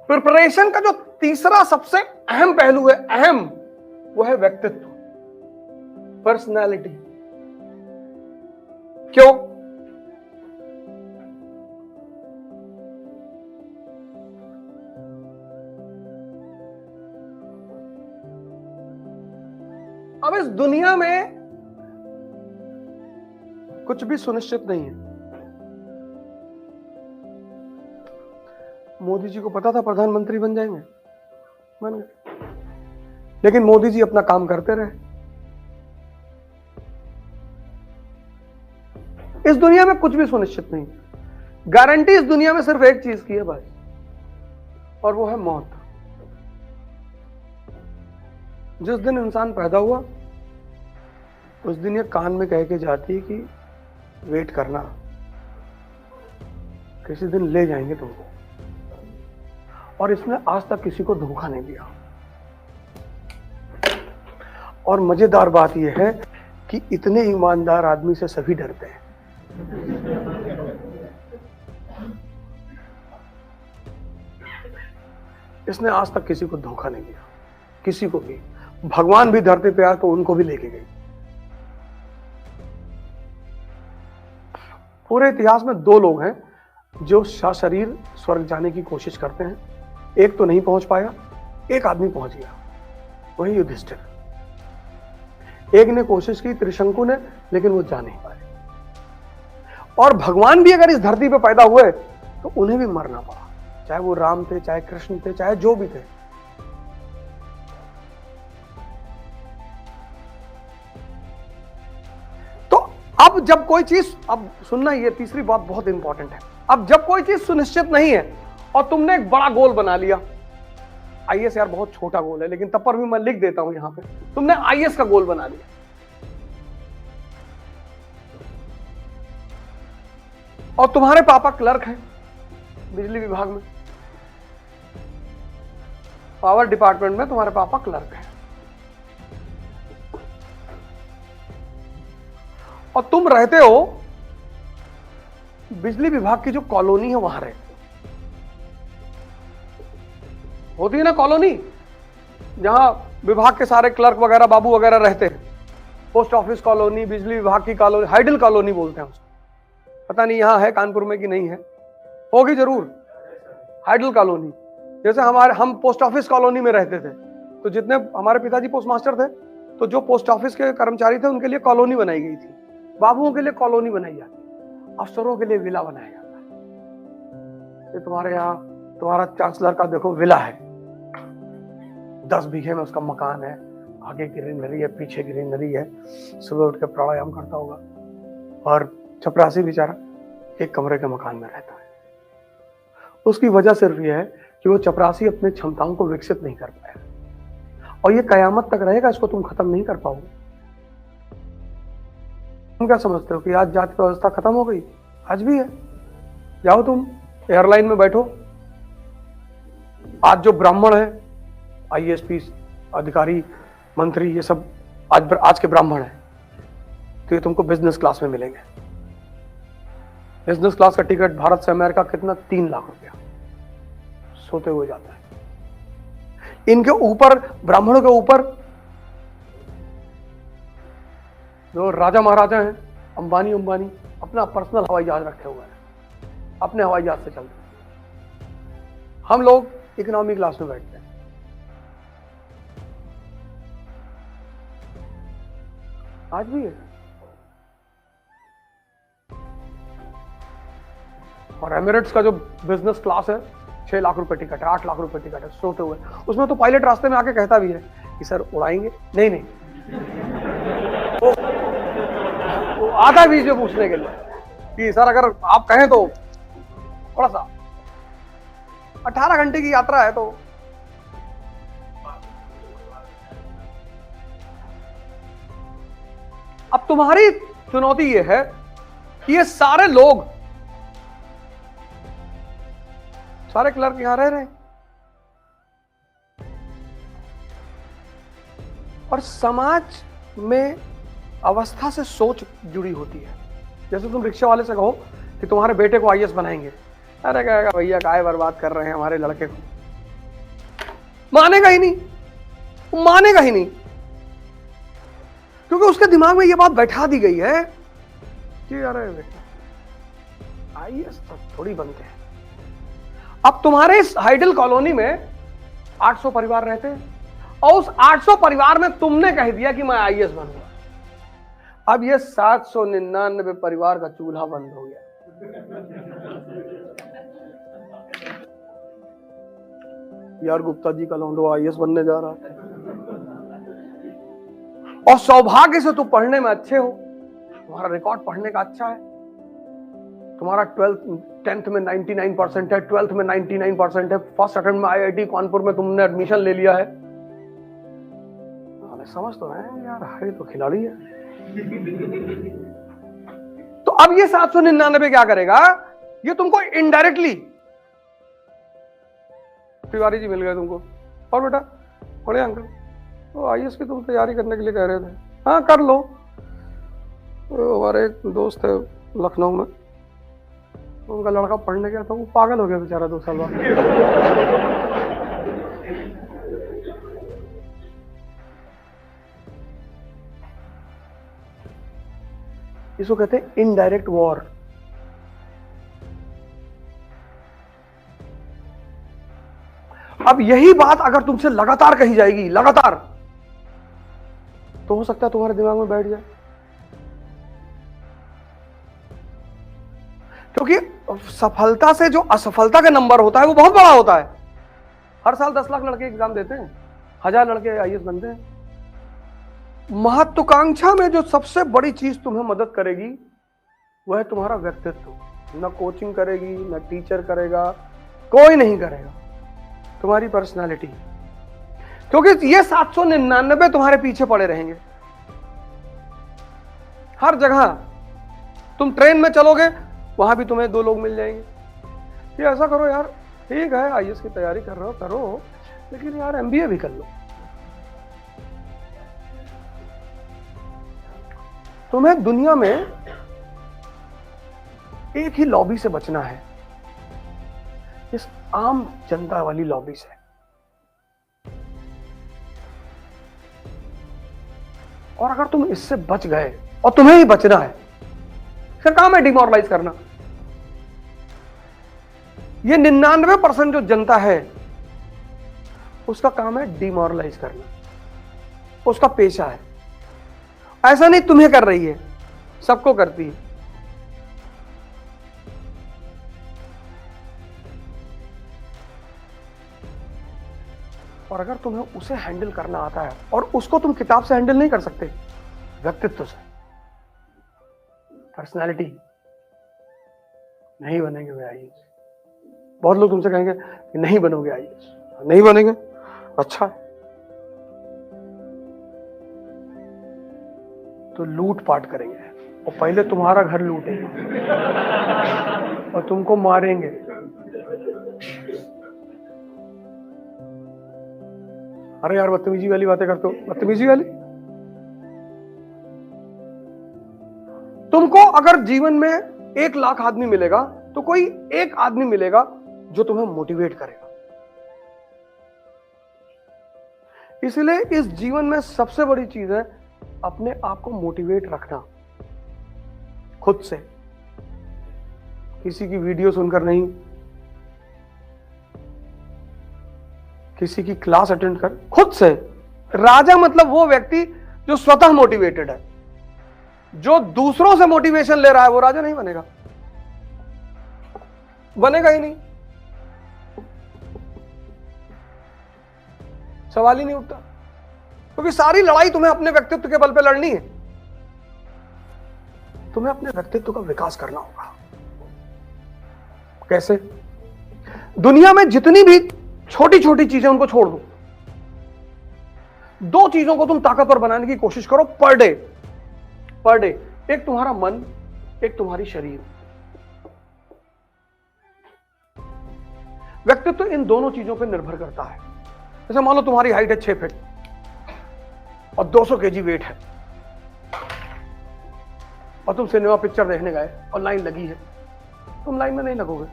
Preparation का जो तीसरा सबसे अहम पहलू है, अहम, वो है व्यक्तित्व, पर्सनैलिटी। क्यों? अब इस दुनिया में कुछ भी सुनिश्चित नहीं है। मोदी जी को पता था प्रधानमंत्री बन जाएंगे, बन गए, लेकिन मोदी जी अपना काम करते रहे। इस दुनिया में कुछ भी सुनिश्चित नहीं। गारंटी इस दुनिया में सिर्फ एक चीज की है बस, और वो है मौत। जिस दिन इंसान पैदा हुआ उस दिन ये कान में कह के जाती है कि वेट करना, किसी दिन ले जाएंगे तुमको। और इसने आज तक किसी को धोखा नहीं दिया। और मजेदार बात यह है कि इतने ईमानदार आदमी से सभी डरते हैं। इसने आज तक किसी को धोखा नहीं दिया, किसी को भी। भगवान भी धरती पे आए तो उनको भी लेके गई। पूरे इतिहास में दो लोग हैं जो सशरीर स्वर्ग जाने की कोशिश करते हैं। एक तो नहीं पहुंच पाया, एक आदमी पहुंच गया, वही युधिष्ठिर। एक ने कोशिश की, त्रिशंकु ने, लेकिन वो जा नहीं पाए। और भगवान भी अगर इस धरती पे पैदा हुए तो उन्हें भी मरना पड़ा, चाहे वो राम थे, चाहे कृष्ण थे, चाहे जो भी थे। तो अब जब कोई चीज, अब सुनना, ये तीसरी बात बहुत इंपॉर्टेंट है। अब जब कोई चीज सुनिश्चित नहीं है और तुमने एक बड़ा गोल बना लिया, आईएएस यार बहुत छोटा गोल है, लेकिन तब पर भी मैं लिख देता हूं यहां पे, तुमने आईएएस का गोल बना लिया और तुम्हारे पापा क्लर्क हैं बिजली विभाग में, पावर डिपार्टमेंट में तुम्हारे पापा क्लर्क हैं, और तुम रहते हो बिजली विभाग की जो कॉलोनी है वहां रहते होती है ना कॉलोनी, जहां विभाग के सारे क्लर्क वगैरह, बाबू वगैरह रहते हैं। पोस्ट ऑफिस कॉलोनी, बिजली विभाग की कॉलोनी, हाइडल कॉलोनी बोलते हैं उसको। पता नहीं यहां है कानपुर में कि नहीं है, होगी जरूर हाइडल कॉलोनी। जैसे हम पोस्ट ऑफिस कॉलोनी में रहते थे, तो जितने हमारे पिताजी पोस्ट मास्टर थे, तो जो पोस्ट ऑफिस के कर्मचारी थे उनके लिए कॉलोनी बनाई गई थी, बाबुओं के लिए कॉलोनी बनाई जाती, अफसरों के लिए विला बनाया जाता है। तुम्हारे यहाँ तुम्हारा चांसलर का देखो विला है, 10 बीघे में उसका मकान है, आगे ग्रीनरी है, पीछे ग्रीनरी है, सुबह उठ के प्राणायाम करता होगा। और चपरासी बेचारा एक कमरे के मकान में रहता है। उसकी वजह सिर्फ यह है कि वो चपरासी अपने क्षमताओं को विकसित नहीं कर पाया, और ये कयामत तक रहेगा, इसको तुम खत्म नहीं कर पाओगे। तुम क्या समझते हो कि आज जाति व्यवस्था खत्म हो गई? आज भी है। जाओ तुम एयरलाइन में बैठो, आज जो ब्राह्मण है, आईएएस अधिकारी, मंत्री, ये सब आज के ब्राह्मण हैं, तो ये तुमको बिजनेस क्लास में मिलेंगे। बिजनेस क्लास का टिकट भारत से अमेरिका कितना? 3 लाख रुपया, सोते हुए जाता है। इनके ऊपर, ब्राह्मणों के ऊपर जो राजा महाराजा हैं, अंबानी अपना पर्सनल हवाई जहाज रखे हुए हैं, अपने हवाई जहाज से चलते हैं। हम लोग इकोनॉमी क्लास में बैठते हैं। आज भी है। और एमिरेट्स का जो बिजनेस क्लास है, 6 लाख रुपए टिकट है, 8 लाख रुपए टिकट है, सोते हुए। उसमें तो पायलट रास्ते में आके कहता भी है कि सर उड़ाएंगे? नहीं वो आता बीच में पूछने के लिए कि सर अगर आप कहें तो थोड़ा सा, 18 घंटे की यात्रा है तो। अब तुम्हारी चुनौती यह है कि ये सारे लोग, सारे क्लर्क यहां रह रहे हैं, और समाज में अवस्था से सोच जुड़ी होती है। जैसे तुम रिक्शा वाले से कहो कि तुम्हारे बेटे को आईएएस बनाएंगे, अरे कहेगा भैया काय बर्बाद कर रहे हैं हमारे लड़के को, मानेगा ही नहीं, वो मानेगा ही नहीं, क्योंकि उसके दिमाग में ये बात बैठा दी गई है कि अरे बेटा आईएएस तो थोड़ी बनते हैं। अब तुम्हारे इस हाइडल कॉलोनी में 800 परिवार रहते हैं और उस 800 परिवार में तुमने कह दिया कि मैं आईएएस बनूंगा। अब ये 799 परिवार का चूल्हा बंद हो गया। यार गुप्ता जी का लौंडो आईएएस बनने जा रहा है, और सौभाग्य से तुम पढ़ने में अच्छे हो, तुम्हारा रिकॉर्ड पढ़ने का अच्छा है, तुम्हारा 10th में 99% है, 12th में 99% है, फर्स्ट अटेम्प्ट में आईआईटी कानपुर में तुमने एडमिशन ले लिया है। समझ तो रहे हैं यार, है तो खिलाड़ी है। तो अब ये 799 क्या करेगा, ये तुमको इनडायरेक्टली, तिवारी जी मिल गए तुमको, और बेटा बड़े अंकल तो आईएएस की तुम तैयारी करने के लिए कह रहे थे, हाँ कर लो। तो हमारे एक दोस्त है लखनऊ में, उनका लड़का पढ़ने गया था, वो पागल हो गया बेचारा 2 साल बाद। इसको कहते हैं इनडायरेक्ट वॉर। अब यही बात अगर तुमसे लगातार कही जाएगी, लगातार, तो हो सकता है तुम्हारे दिमाग में बैठ जाए, क्योंकि सफलता से जो असफलता का नंबर होता है वो बहुत बड़ा होता है। हर साल 10 लाख लड़के एग्जाम देते हैं, 1000 लड़के आईएएस बनते हैं। महत्वाकांक्षा में जो सबसे बड़ी चीज तुम्हें मदद करेगी वह है तुम्हारा व्यक्तित्व। न कोचिंग करेगी, न टीचर करेगा, कोई नहीं करेगा, तुम्हारी पर्सनालिटी। क्योंकि ये 799 तुम्हारे पीछे पड़े रहेंगे हर जगह। तुम ट्रेन में चलोगे, वहां भी तुम्हें 2 लोग मिल जाएंगे कि ऐसा करो यार, ठीक है आईएएस की तैयारी कर रहे हो करो, लेकिन यार एमबीए भी कर लो। तुम्हें दुनिया में एक ही लॉबी से बचना है, इस आम जनता वाली लॉबी से। और अगर तुम इससे बच गए, और तुम्हें ही बचना है, फिर काम है डिमोरलाइज करना। ये 99% जो जनता है उसका काम है डिमोरलाइज करना, उसका पेशा है। ऐसा नहीं तुम्हें कर रही है, सबको करती है। और अगर तुम्हें उसे हैंडल करना आता है, और उसको तुम किताब से हैंडल नहीं कर सकते, व्यक्तित्व से, पर्सनालिटी, नहीं बनेंगे वे आईएएस। बहुत लोग तुमसे कहेंगे कि नहीं बनोगे आईएएस, नहीं बनेंगे, अच्छा है तो लूट पाट करेंगे, और पहले तुम्हारा घर लूटेंगे और तुमको मारेंगे। अरे यार बदतमीजी वाली बातें करते हो, बदतमीजी वाली। तुमको अगर जीवन में 1 लाख आदमी मिलेगा तो कोई एक आदमी मिलेगा जो तुम्हें मोटिवेट करेगा। इसलिए इस जीवन में सबसे बड़ी चीज है अपने आप को मोटिवेट रखना, खुद से, किसी की वीडियो सुनकर नहीं, किसी की क्लास अटेंड कर, खुद से। राजा मतलब वो व्यक्ति जो स्वतः मोटिवेटेड है। जो दूसरों से मोटिवेशन ले रहा है वो राजा नहीं बनेगा, बनेगा ही नहीं, सवाल ही नहीं उठता। क्योंकि सारी लड़ाई तुम्हें अपने व्यक्तित्व के बल पे लड़नी है। तुम्हें अपने व्यक्तित्व का विकास करना होगा। कैसे? दुनिया में जितनी भी छोटी छोटी चीजें उनको छोड़ दो, 2 चीजों को तुम ताकतवर बनाने की कोशिश करो पर डे। एक तुम्हारा मन, एक तुम्हारी शरीर। व्यक्तित्व इन दोनों चीजों पर निर्भर करता है। जैसे मान लो तुम्हारी हाइट है 6 फीट और 200 केजी वेट है, और तुम सिनेमा पिक्चर देखने गए और लाइन लगी है, तुम लाइन में नहीं लगोगे।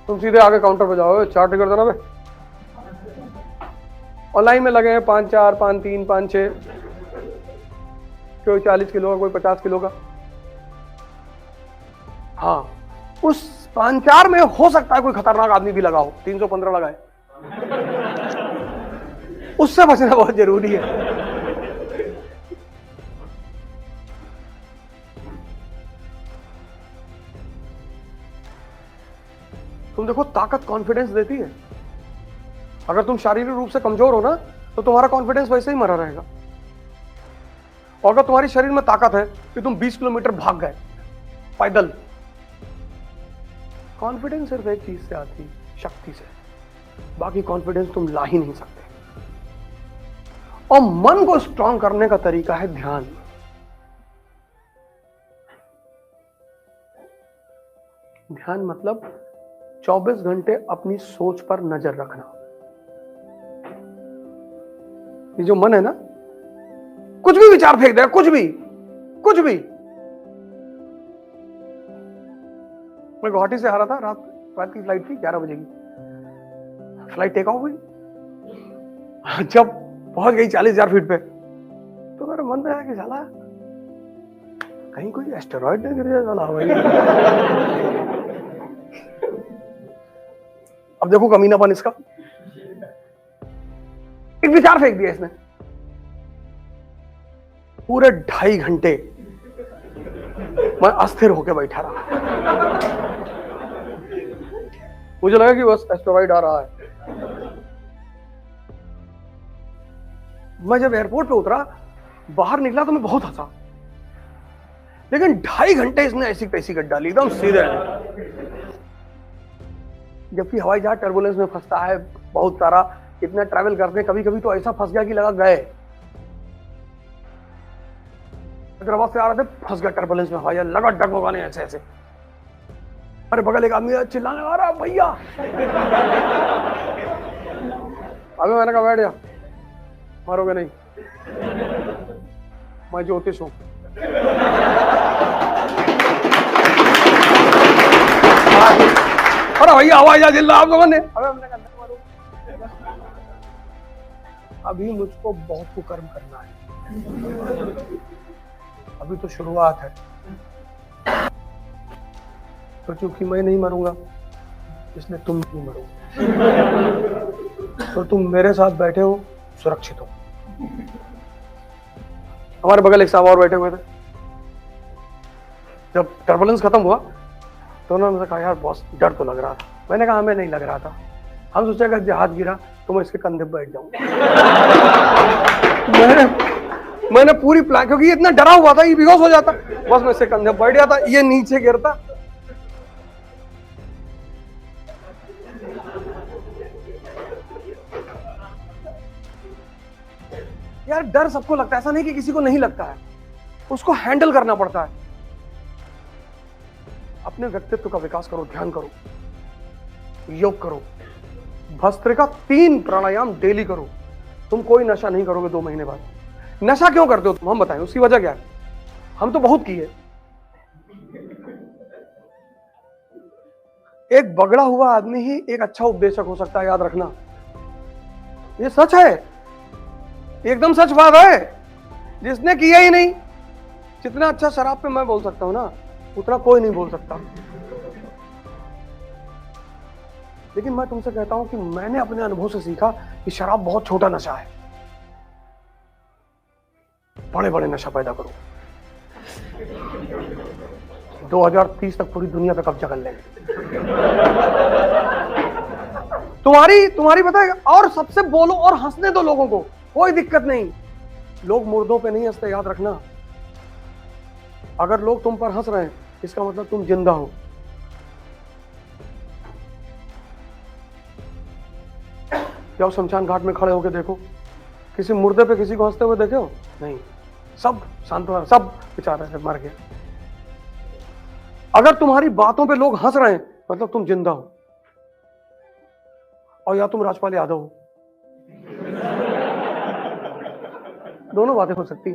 तुम सीधे आगे काउंटर पे जाओ, चार्ट कर देना बे। और लाइन में लगे हैं 5-4, 5-3, 5-6, कोई 40 किलो का, कोई 50 किलो का। हाँ, उस 5-4 में हो सकता है कोई खतरनाक आदमी भी लगा हो, 315 लगाए। उससे बचना बहुत जरूरी है। तुम देखो, ताकत कॉन्फिडेंस देती है। अगर तुम शारीरिक रूप से कमजोर हो ना, तो तुम्हारा कॉन्फिडेंस वैसे ही मरा रहेगा। और अगर तुम्हारी शरीर में ताकत है कि तुम 20 किलोमीटर भाग गए पैदल, कॉन्फिडेंस सिर्फ एक चीज से आती है, शक्ति से। बाकी कॉन्फिडेंस तुम ला ही नहीं सकते। और मन को स्ट्रांग करने का तरीका है ध्यान। ध्यान मतलब 24 घंटे अपनी सोच पर नजर रखना। ये जो मन है ना, कुछ भी विचार फेंक देगा, कुछ भी। मैं गुवाहाटी से आ रहा था, रात की फ्लाइट थी, 11 बजे की फ्लाइट टेक ऑफ हुई। जब पहुंच गई 40,000 फीट पे, तो मेरे मन में आया कि साला कहीं कोई एस्टेरॉइड नहीं गिर जाए साला भाई। अब देखो कमीनापन इसका। एक विचार फेंक दिया इसने। पूरे 2.5 घंटे मैं अस्थिर होकर बैठा रहा। मुझे लगा कि बस एस्टेरॉइड आ रहा है। मैं जब एयरपोर्ट पे उतरा, बाहर निकला तो मैं बहुत हंसा। लेकिन 2.5 घंटे इसने ऐसी तैसी गड्ढा ली, एकदम सीधे। जबकि हवाई जहाज टर्बुलेंस में फंसता है बहुत सारा, इतना ट्रैवल करते हैं, कभी कभी तो ऐसा फंस गया कि लगा गए। हैदराबाद से आ रहे थे, फंस गया टर्बुलेंस में, हवाई जहाज लगा डगमगाने ऐसे ऐसे। अरे बगल एक आदमी चिल्लाने आ रहा, भैया। अभी मैंने कहा बैठ जा, मारोगे नहीं, मैं ज्योतिष हूं। अरे भैया हवाई जहाज चिल्ला आपको मैंने। अभी मुझको बहुत कुकर्म करना है, अभी तो शुरुआत है। तो चूंकि मैं नहीं मरूंगा, इसलिए तुम नहीं मरोगे। तो तुम मेरे साथ बैठे हो, सुरक्षित हो। हमारे बगल एक साहब और बैठे हुए थे। जब टर्बुलेंस खत्म हुआ तो उन्होंने मुझसे कहा, यार बॉस डर तो लग रहा था। मैंने कहा हमें नहीं लग रहा था, हम सोचे अगर जहाज गिरा तो मैं इसके कंधे पर बैठ जाऊंगा। मैंने पूरी प्लान, क्योंकि ये इतना डरा हुआ था, ये बेहोश हो जाता, बस मैं इसके कंधे पर बैठ जाता, ये नीचे गिरता। यार डर सबको लगता है, ऐसा नहीं कि किसी को नहीं लगता है, उसको हैंडल करना पड़ता है। अपने व्यक्तित्व का विकास करो, ध्यान करो, योग करो, भस्त्रिका 3 प्राणायाम डेली करो। तुम कोई नशा नहीं करोगे 2 महीने बाद। नशा क्यों करते हो तुम, हम बताएं, उसकी वजह क्या है? हम तो बहुत किए। एक बगड़ा हुआ आदमी ही एक अच्छा उपदेशक हो सकता है, याद रखना। ये सच है, एकदम सच बात है। जिसने किया ही नहीं, जितना अच्छा शराब पे मैं बोल सकता हूं ना, उतना कोई नहीं बोल सकता। लेकिन मैं तुमसे कहता हूं कि मैंने अपने अनुभव से सीखा कि शराब बहुत छोटा नशा है। बड़े बड़े नशा पैदा करो, 2030 तक पूरी दुनिया पे कब्जा कर लेंगे। तुम्हारी पता है, और सबसे बोलो और हंसने दो लोगों को, कोई दिक्कत नहीं। लोग मुर्दों पे नहीं हंसते, याद रखना। अगर लोग तुम पर हंस रहे हैं, इसका मतलब तुम जिंदा हो। जाओ शमशान घाट में खड़े होकर देखो, किसी मुर्दे पे किसी को हंसते हुए देखे हो? नहीं, सब सांत्वना, सब बेचारे मर गए। अगर तुम्हारी बातों पे लोग हंस रहे हैं, मतलब तुम जिंदा हो, और या तुम राजपाल यादव हो। दोनों बातें हो सकती।